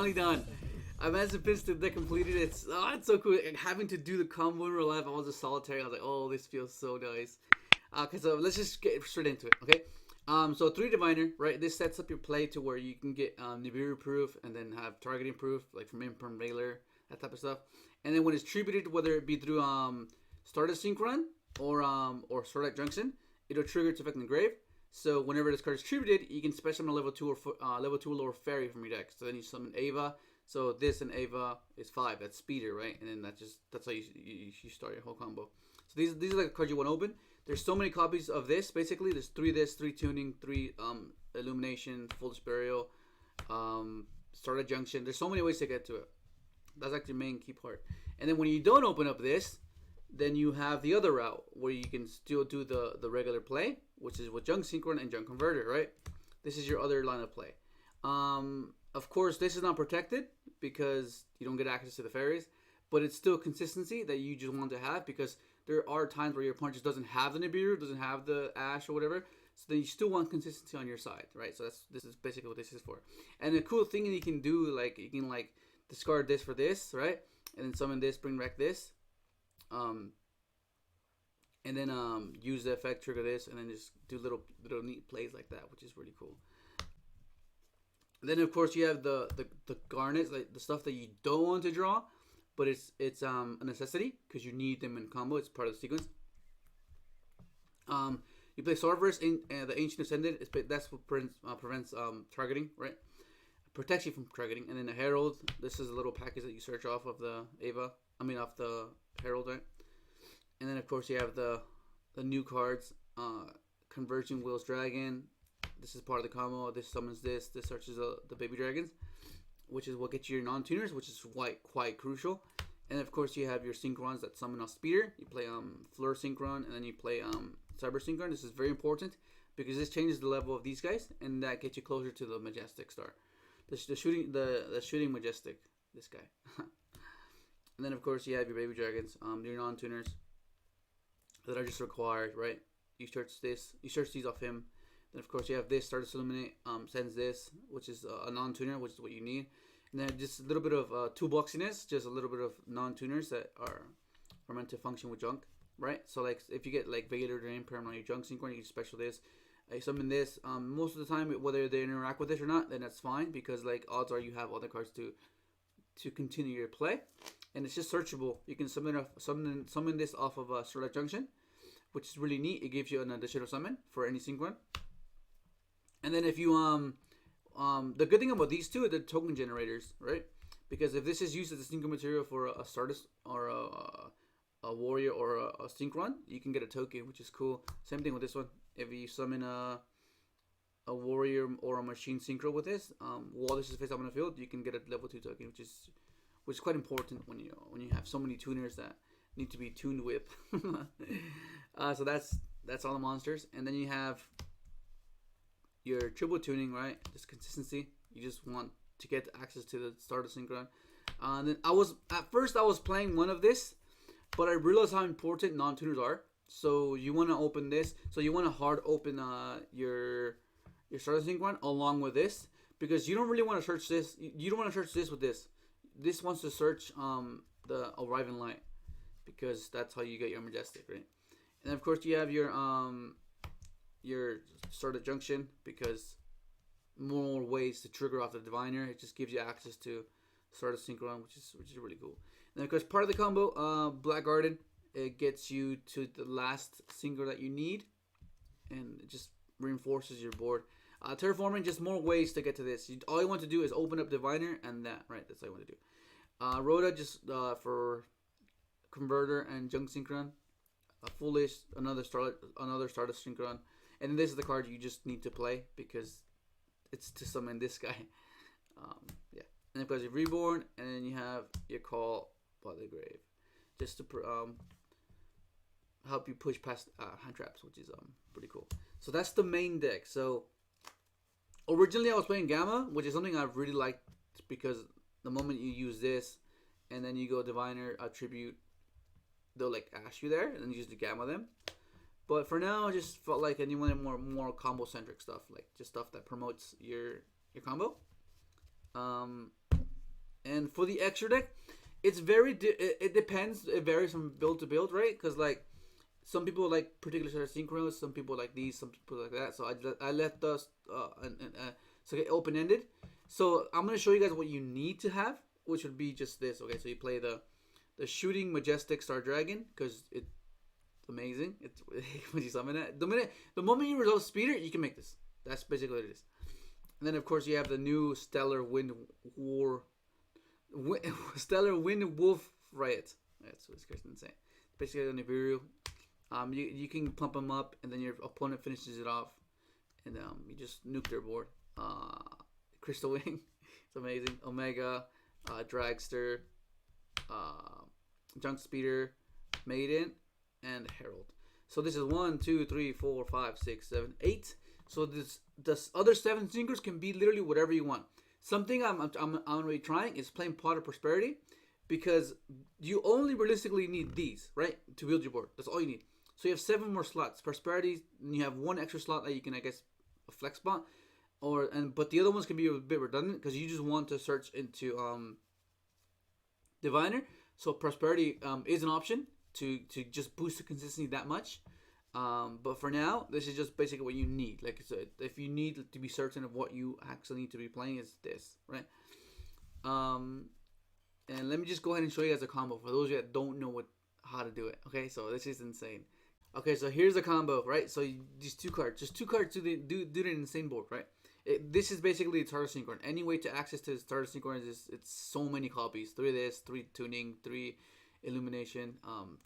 finally done. I managed to finish the deck completed. It's so cool. And having to do the combo in real life, I was a solitaire. I was like, oh, this feels so nice. Okay, so let's just get straight into it, okay? So 3 Diviner, right? This sets up your play to where you can get Nibiru proof and then have targeting proof, like from Imperm Railer, that type of stuff. And then when it's tributed, whether it be through Stardust Synchron or Starlight Junction, it'll trigger to affect the grave. So whenever this card is tributed, you can special summon a level 2 or lower fairy from your deck. So then you summon Ava. So this and Ava is 5. That's speeder, right? And then that's how you start your whole combo. So these are like the cards you want to open. There's so many copies of this. Basically, there's 3 this, 3 tuning, 3 illumination, full burial, Starlight Junction. There's so many ways to get to it. That's like the main key part. And then when you don't open up this, then you have the other route where you can still do the regular play, which is with Junk Synchron and Junk Converter, right? This is your other line of play. Of course, this is not protected because you don't get access to the fairies, but it's still consistency that you just want to have because there are times where your opponent just doesn't have the Nibiru, doesn't have the Ash or whatever, so then you still want consistency on your side, right? So this is basically what this is for. And the cool thing that you can do, like you can like discard this for this, right? And then summon this, bring back this. And then use the effect, trigger this, and then just do little neat plays like that, which is really cool. And then of course you have the garnets, like the stuff that you don't want to draw, but it's a necessity because you need them in combo. It's part of the sequence. You play Sorceress in the Ancient Ascended. That's what prevents targeting, right? Protects you from targeting. And then the Herald. This is a little package that you search off of the off the Herald, right? And then of course you have the new cards, Converging Will's Dragon. This is part of the combo. This summons this. This searches the baby dragons, which is what gets you your non-tuners, which is quite crucial. And of course you have your Synchrons that summon off Speeder. You play Fleur Synchron, and then you play Cyber Synchron. This is very important because this changes the level of these guys, and that gets you closer to the Majestic star, the shooting Majestic. This guy. And then of course you have your baby dragons, your non-tuners that are just required, right? You search these off him. Then of course you have this, Stardust Illuminate, sends this, which is a non-tuner, which is what you need. And then just a little bit of toolboxiness, just a little bit of non-tuners that are meant to function with junk, right? So like if you get like Vader or Imperm on your junk Synchron, you can special this. I summon this. Most of the time, whether they interact with this or not, then that's fine because like odds are you have other cards to continue your play. And it's just searchable. You can summon this off of Starlight Junction, which is really neat. It gives you an additional summon for any Synchron. And then if you the good thing about these two are the token generators, right? Because if this is used as a Synchro material for a Stardust or a Warrior or a Synchron, you can get a token, which is cool. Same thing with this one. If you summon a Warrior or a Machine Synchro with this, while this is face up on the field, you can get a level 2 token, which is quite important when you have so many tuners that need to be tuned with. So that's all the monsters, and then you have your triple tuning, right? Just consistency. You just want to get access to the Stardust Synchron. And then at first I was playing one of this, but I realized how important non-tuners are. So you want to open this. So you want to hard open your Stardust Synchron along with this because you don't really want to search this. You don't want to search this with this. This wants to search the Arriving Light because that's how you get your Majestic, right? And of course you have your Stardust Junction because more ways to trigger off the Diviner. It just gives you access to Stardust Synchron, which is really cool. And of course part of the combo, Black Garden, it gets you to the last Synchro that you need, and it just reinforces your board. Terraforming, just more ways to get to this. All you want to do is open up Diviner and that, right? That's all you want to do. Rhoda, just for Converter and Junk Synchron. Foolish, another Stardust Synchron. And this is the card you just need to play because it's to summon this guy. Yeah. And of course, you're Reborn, and then you have your Call by the Grave. Just to help you push past hand traps, which is pretty cool. So that's the main deck. So originally I was playing Gamma, which is something I've really liked because the moment you use this and then you go Diviner, Tribute, they'll like ash you there, and then you use the Gamma them. But for now, I just felt like I wanted more combo centric stuff, like just stuff that promotes your combo. And for the extra deck, it's very it depends. It varies from build to build, right? Because like some people like particular sort of synchros, some people like these, some people like that. So I left us so get open ended. So I'm gonna show you guys what you need to have, which would be just this. Okay, so you play the shooting majestic star dragon because it's amazing. It's when you summon it, the moment you resolve speeder, you can make this. That's basically what it is. And then of course you have the new stellar wind wolf riot. That's what it's insane. Basically an Imperial. You can pump them up, and then your opponent finishes it off, and you just nuke their board. Crystal Wing, it's amazing. Omega, Dragster, Junk Speeder, Maiden, and Herald. So this is 1, 2, 3, 4, 5, 6, 7, 8. So this other 7 synchros can be literally whatever you want. Something I'm already trying is playing Pot of Prosperity, because you only realistically need these, right, to build your board. That's all you need. So you have 7 more slots. Prosperity, and you have 1 extra slot that you can, I guess, a flex spot, but the other ones can be a bit redundant because you just want to search into Diviner. So Prosperity is an option to just boost the consistency that much. But for now, this is just basically what you need. Like, so if you need to be certain of what you actually need to be playing, is this, right? And let me just go ahead and show you guys a combo for those of you that don't know how to do it. Okay, so this is insane. Okay, so here's a combo, right? So these 2 cards, just 2 cards do an insane board, right? This is basically the starter Synchron. Any way to access to the starter Synchron is it's so many copies. 3 of this, 3 tuning, 3 illumination,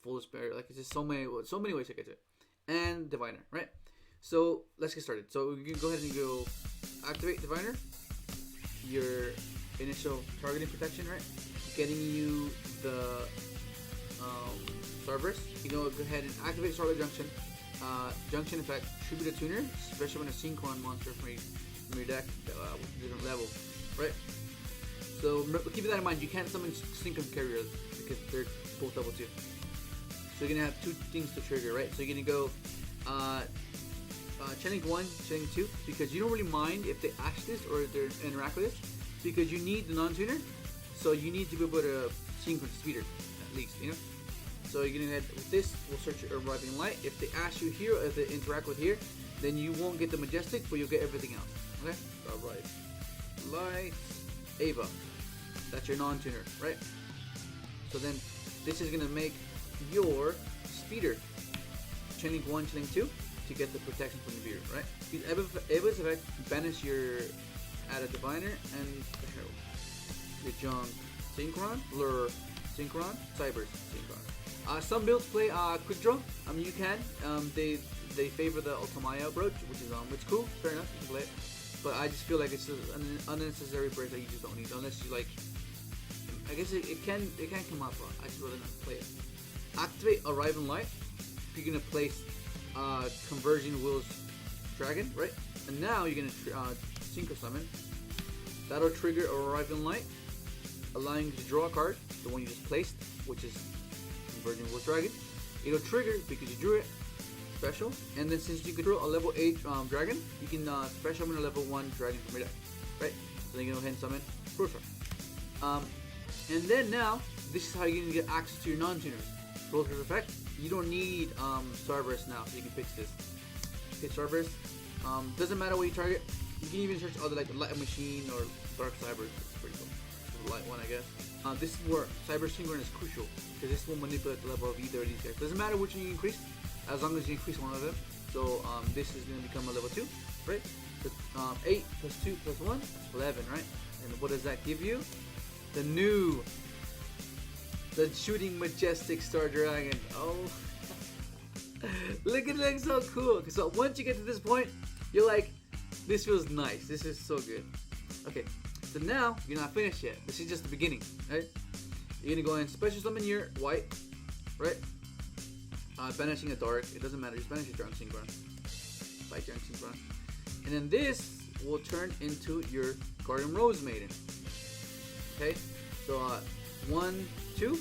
full despair. Like, it's just so many ways to get to it. And Diviner, right? So let's get started. So you can go ahead and go activate Diviner, your initial targeting protection, right? Getting you the Starburst. You know, go ahead and activate Starlight Junction. Junction effect, tribute a tuner, especially when a Synchron monster from your deck with different level, right? So keep that in mind. You can't summon Synchron carriers because they're both level 2. So you're gonna have 2 things to trigger, right? So you're gonna go Channeling 1, Channeling 2, because you don't really mind if they ash this or if they interact with this, because you need the non-tuner, so you need to be able to Synchron speeder at least, you know. So you're gonna head with this. We'll search your arriving light. If they ash you here, or if they interact with here, then you won't get the majestic, but you'll get everything else. Okay. Alright. Light Ava. That's your non-tuner, right? So then this is gonna make your speeder Channeling 1, Channeling 2 to get the protection from the beard, right? Ava's effect banish your add a diviner and the herald. The junk Synchron, lure Synchron, cyber Synchron. Some builds play quick draw. You can. They favor the Ultimaya approach, which is cool. Fair enough, you can play it. But I just feel like it's an unnecessary break that you just don't need, unless you like. I guess it can come up, but I just rather not play it. Activate Arriving Light. You're gonna place Conversion Will's Dragon, right? And now you're gonna Synchro Summon. That'll trigger Arriving Light, allowing you to draw a card, the one you just placed, which is Conversion Will's Dragon. It'll trigger because you drew it, special, and then since you control a level 8 dragon, you can special summon a level 1 dragon from your deck, right? So then you can go ahead and summon Brostar. And then now, this is how you're gonna get access to your non-tuners. Brostar's effect, you don't need Starburst now, so you can fix this. Okay, Starburst, doesn't matter what you target. You can even search other like Light Machine or Dark Cyber. It's pretty cool. It's a light one, I guess. This is where Cyber Synchron is crucial, because this will manipulate the level of either of these guys. Doesn't matter which one you increase, as long as you increase one of them. So this is going to become a level 2, right? So, 8 plus 2 plus 1, 11, right? And what does that give you? The shooting majestic star dragon. Oh, look at that, so cool. So once you get to this point, you're like, this feels nice. This is so good. Okay, so now you're not finished yet. This is just the beginning, right? You're gonna go and special summon your white, right? Banishing a dark. It doesn't matter. Just banish your junk Synchron. Fight junk Synchron. And then this will turn into your Guardian Rose Maiden. Okay, so 1, 2,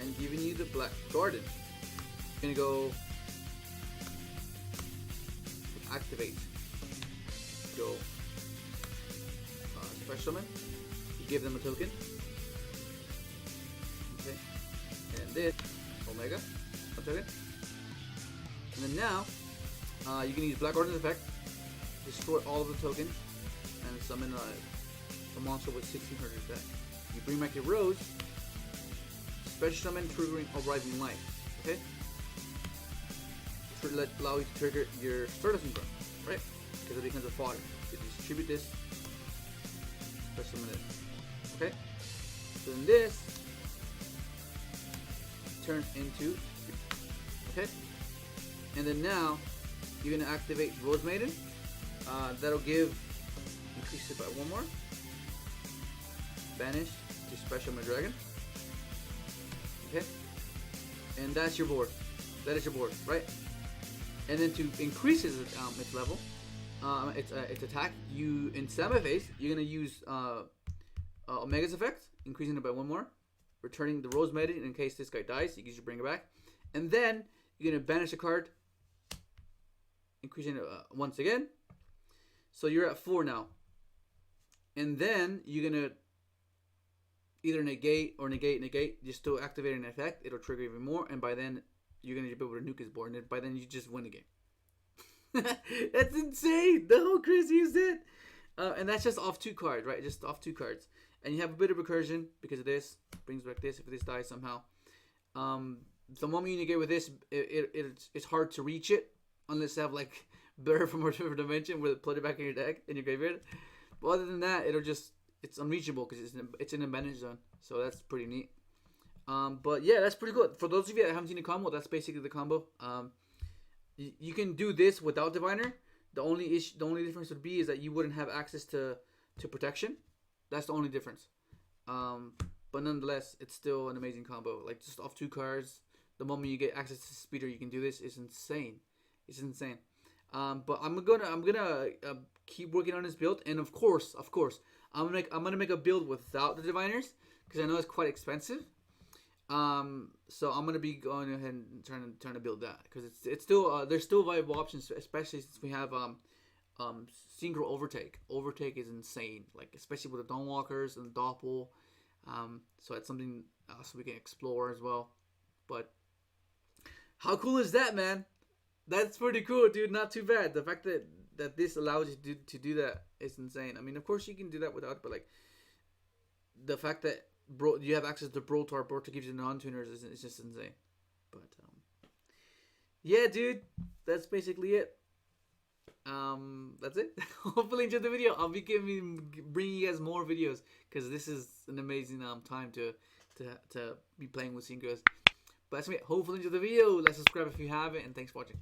and giving you the Black Garden. You're gonna go activate. Go special summon. You give them a token. this Omega. One second. And then now, you can use Black Order's effect, destroy all of the tokens, and summon a monster with 1600 attack. You bring back your Rose, special summon, triggering Arriving Light. Okay? Allow you to trigger your Stardust Synchron, right? Because it becomes a fodder. So you distribute this, special summon it. Okay? So then this turns into, okay? And then now you're gonna activate Rose Maiden. That'll increase it by one more. Banish to special my dragon. Okay? And that's your board. That is your board, right? And then to increase its level, its attack, in standby phase, you're gonna use Omega's effect, increasing it by one more, returning the Rose Maiden in case this guy dies. You can just bring it back, and then you're gonna banish a card, increasing it once again. So you're at 4 now, and then you're gonna either negate or negate. You're still activating an effect. It'll trigger even more, and by then you're gonna be able to nuke his board, and by then you just win the game. That's insane. The whole crazy is it. And that's just off 2 cards, right? Just off 2 cards. And you have a bit of recursion because of this. Brings back this if this dies somehow. The moment you negate with this, it's hard to reach it unless you have like Bear from a different dimension where put it back in your deck in your graveyard. But other than that, it's unreachable because it's in a banish zone. So that's pretty neat. But yeah, that's pretty good. For those of you that haven't seen the combo, that's basically the combo. You can do this without Diviner. The only difference would be is that you wouldn't have access to protection. That's the only difference. But nonetheless, it's still an amazing combo. Like just off 2 cards, the moment you get access to Speeder, you can do this. It's insane. It's insane. But I'm gonna keep working on this build, and of course, I'm gonna make a build without the Diviners because I know it's quite expensive. So I'm gonna be going ahead and trying to build that because it's still there's still viable options, especially since we have Synchro Overtake. Overtake is insane, like especially with the Dawnwalkers and the Doppel. So it's something else we can explore as well. But how cool is that, man? That's pretty cool, dude. Not too bad. The fact that this allows you to do that is insane. I mean, of course you can do that without, but like the fact that you have access to Brotar gives you non-tuners is just insane. But yeah, dude, that's basically it. That's it. Hopefully you enjoyed the video. I'll be bringing you guys more videos because this is an amazing time to be playing with Synchros. But that's me. Hopefully you enjoyed the video. Like, subscribe if you haven't, and thanks for watching.